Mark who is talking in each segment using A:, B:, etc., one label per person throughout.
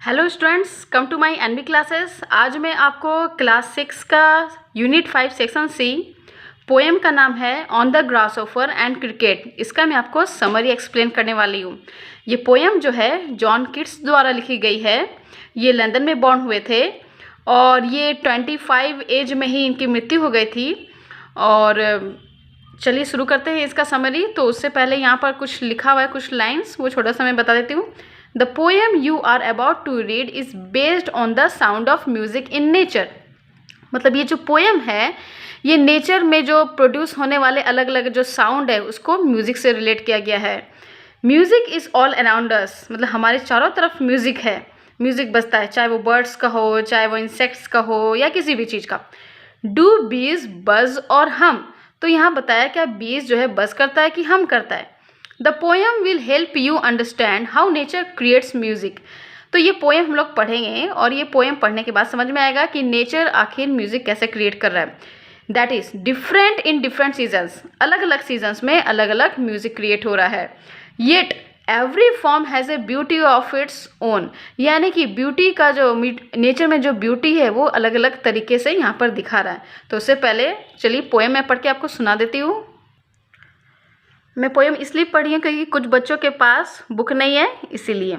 A: Hello students, come to my NB classes. आज मैं आपको क्लास 6 का यूनिट 5 सेक्शन सी पोएम का नाम है ऑन द ग्रासहोफर एंड क्रिकेट, इसका मैं आपको समरी एक्सप्लेन करने वाली हूँ। ये पोएम जो है जॉन कीट्स द्वारा लिखी गई है। ये लंदन में बॉर्न हुए थे और ये 25 एज में ही इनकी मृत्यु हो गई थी। और चलिए शुरू करते हैं इसका समरी। तो उससे पहले यहाँ पर कुछ लिखा हुआ है, कुछ लाइन्स, वो छोटा सा मैं बता देती हूँ। The poem you are about to read is based on the sound of music in nature। मतलब ये जो पोएम है ये नेचर में जो प्रोड्यूस होने वाले अलग अलग जो साउंड है उसको म्यूज़िक से रिलेट किया गया है। Music is all around us, मतलब हमारे चारों तरफ म्यूज़िक है, म्यूज़िक बजता है, चाहे वो बर्ड्स का हो, चाहे वो इंसेक्ट्स का हो, या किसी भी चीज़ का। डू बीज बज और हम, तो यहाँ बताया क्या बीज जो है बज करता है कि हम करता है। The poem will help you understand how nature creates music. तो ये पोएम हम लोग पढ़ेंगे और ये पोएम पढ़ने के बाद समझ में आएगा कि नेचर आखिर म्यूजिक कैसे क्रिएट कर रहा है। That is different in different seasons, अलग अलग सीजन्स में अलग अलग म्यूजिक क्रिएट हो रहा है। Yet every form has a beauty of its own, यानी कि ब्यूटी का जो नेचर में जो ब्यूटी है वो अलग अलग तरीके से यहाँ पर दिखा रहा है। तो उससे पहले चलिए पोएम मैं पढ़ के आपको सुना देती हूँ। मैं पोएम इसलिए पढ़ी हूँ क्योंकि कुछ बच्चों के पास बुक नहीं है, इसीलिए।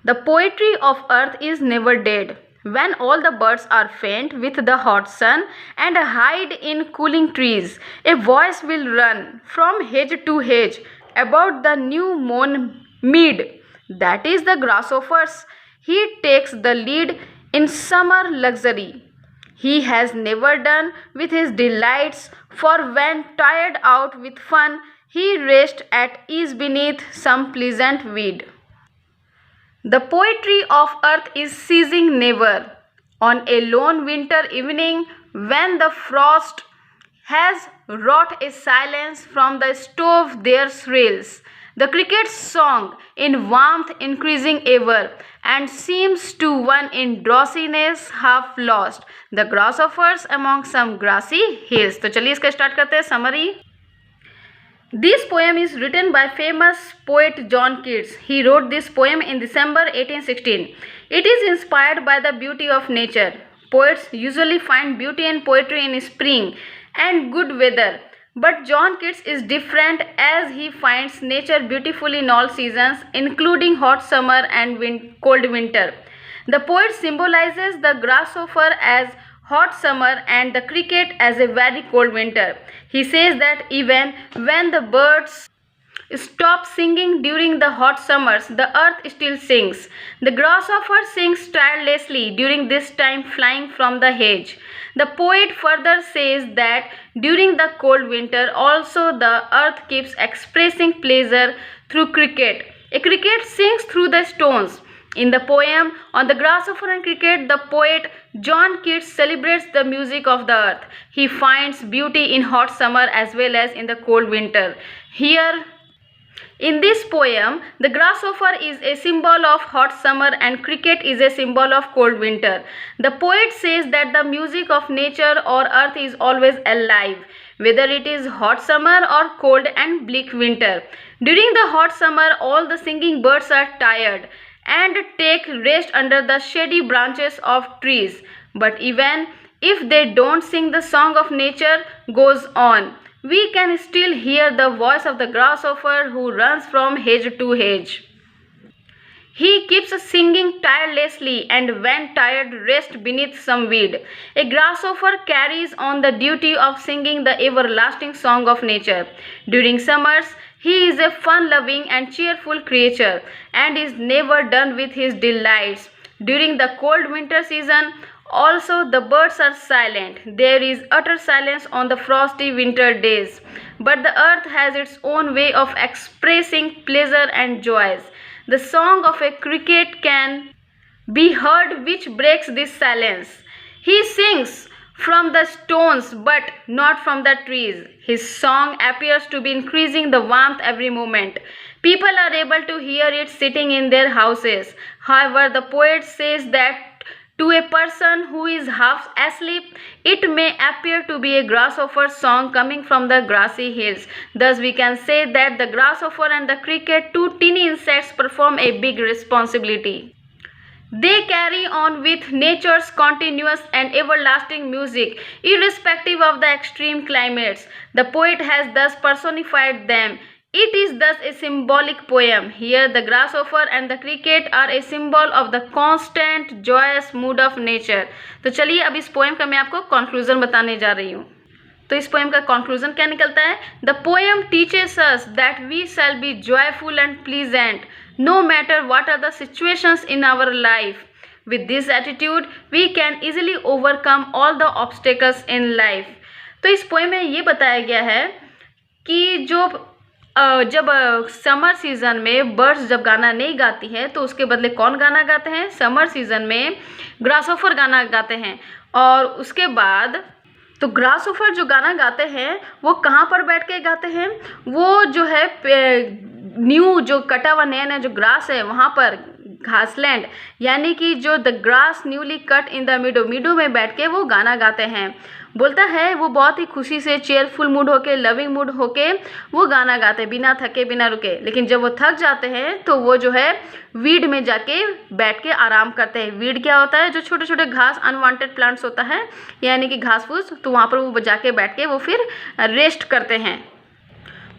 A: The poetry of earth is never dead when all the birds are faint with the hot sun and hide in cooling trees. A voice will run from hedge to hedge about the new mown mead. That is the grasshopper's. He takes the lead in summer luxury. He has never done with his delights, for when tired out with fun, he rests at ease beneath some pleasant weed. The poetry of earth is ceasing never. On a lone winter evening, when the frost has wrought a silence from the stove there thrills the cricket's song in warmth increasing ever, and seems to one in drowsiness half lost, the grasshoppers among some grassy hills. तो चलिए इसका start करते हैं summary. This poem is written by famous poet John Keats. He wrote this poem in December 1816. It is inspired by the beauty of nature. Poets usually find beauty and poetry in spring and good weather, but John Keats is different as he finds nature beautiful in all seasons, including hot summer and cold winter. The poet symbolizes the grasshopper as hot summer and the cricket as a very cold winter. He says that even when the birds stop singing during the hot summers, the earth still sings. The grasshopper sings tirelessly during this time, flying from the hedge. The poet further says that during the cold winter also the earth keeps expressing pleasure through cricket. A cricket sings through the stones. In the poem On the Grasshopper and Cricket, the poet John Keats celebrates the music of the earth. He finds beauty in hot summer as well as in the cold winter. Here, in this poem, the grasshopper is a symbol of hot summer and cricket is a symbol of cold winter. The poet says that the music of nature or earth is always alive, whether it is hot summer or cold and bleak winter. During the hot summer, all the singing birds are tired and take rest under the shady branches of trees. But even if they don't sing, the song of nature goes on. We can still hear the voice of the grasshopper who runs from hedge to hedge. He keeps singing tirelessly and when tired rests beneath some weed. A grasshopper carries on the duty of singing the everlasting song of nature. During summers, he is a fun-loving and cheerful creature and is never done with his delights. During the cold winter season, also the birds are silent. There is utter silence on the frosty winter days. But the earth has its own way of expressing pleasure and joys. The song of a cricket can be heard which breaks this silence. He sings from the stones but not from the trees. His song appears to be increasing the warmth every moment. People are able to hear it sitting in their houses. However, the poet says that to a person who is half asleep, it may appear to be a grasshopper song coming from the grassy hills. Thus, we can say that the grasshopper and the cricket, two teeny insects, perform a big responsibility. They carry on with nature's continuous and everlasting music, irrespective of the extreme climates. The poet has thus personified them. It is thus a symbolic poem. Here, the grasshopper and the cricket are a symbol of the constant, joyous mood of nature. तो चलिए अब इस poem का मैं आपको conclusion बताने जा रही हूँ। तो इस पोएम का कंक्लूजन क्या निकलता है? The poem teaches us that we shall be joyful and pleasant no matter what are the situations in our life. With this attitude, we can easily overcome all the obstacles in life. तो इस poem में ये बताया गया है कि जब summer season में बर्ड्स जब गाना नहीं गाती है तो उसके बदले कौन गाना गाते हैं? समर सीज़न में ग्रासहोफर गाना गाते हैं। और उसके बाद तो ग्रासहोफर जो गाना गाते हैं वो कहाँ पर बैठ के गाते हैं? वो जो है न्यू जो कटा हुआ नया नया जो ग्रास है वहाँ पर घासलैंड, यानी कि जो the grass newly cut in the मीडो में बैठ के वो गाना गाते हैं। बोलता है वो बहुत ही खुशी से चेयरफुल मूड होके, लविंग मूड होके वो गाना गाते हैं, बिना थके बिना रुके। लेकिन जब वो थक जाते हैं तो वो जो है वीड में जाके बैठ के आराम करते हैं। वीड क्या होता है? जो छोटे छोटे घास, अनवांटेड प्लांट्स होता है, यानी कि घास फूस, तो वहाँ पर वो जाके बैठ के वो फिर रेस्ट करते हैं।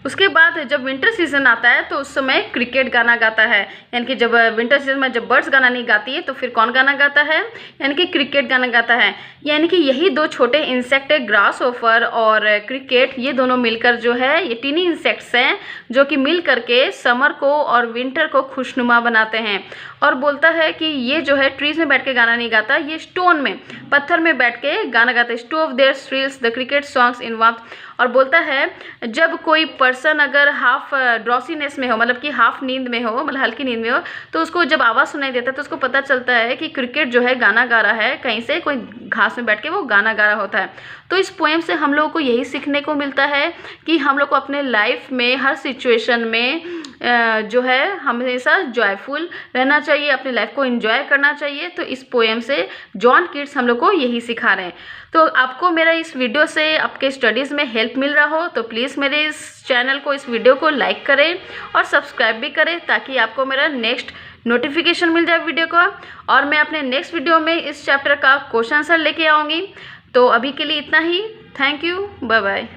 A: उसके बाद जब विंटर सीजन आता है तो उस समय क्रिकेट गाना गाता है, यानी कि जब विंटर सीजन में जब बर्ड्स गाना नहीं गाती है तो फिर कौन गाना गाता है? यानी कि क्रिकेट गाना गाता है। यानी कि यही दो छोटे इंसेक्ट है, ग्रासहोफर और क्रिकेट, ये दोनों मिलकर जो है ये टीनी इंसेक्ट्स हैं जो कि मिल करके समर को और विंटर को खुशनुमा बनाते हैं। और बोलता है कि ये जो है ट्रीज में बैठ के गाना नहीं गाता, ये स्टोन में, पत्थर में बैठ के गाना गाता है। Stove their trills the cricket songs in warmth. और बोलता है जब कोई पर्सन अगर हाफ ड्रॉसीनेस में हो, मतलब कि हाफ नींद में हो, मतलब हल्की नींद में हो, तो उसको जब आवाज़ सुनाई देता है तो उसको पता चलता है कि क्रिकेट जो है गाना गा रहा है, कहीं से कोई घास में बैठ के वो गाना गा रहा होता है। तो इस पोएम से हम लोगों को यही सीखने को मिलता है कि हम लोग को अपने लाइफ में हर सिचुएशन में जो है हमेशा जॉयफुल रहना चाहिए, अपनी लाइफ को एंजॉय करना चाहिए। तो इस पोएम से जॉन कीट्स हम लोग को यही सिखा रहे हैं। तो आपको मेरा इस वीडियो से आपके स्टडीज़ में हेल्प मिल रहा हो तो प्लीज़ मेरे इस चैनल को, इस वीडियो को लाइक करें और सब्सक्राइब भी करें ताकि आपको मेरा नेक्स्ट नोटिफिकेशन मिल जाए वीडियो का। और मैं अपने नेक्स्ट वीडियो में इस चैप्टर का क्वेश्चन आंसर लेके आऊँगी। तो अभी के लिए इतना ही। Thank you, bye bye.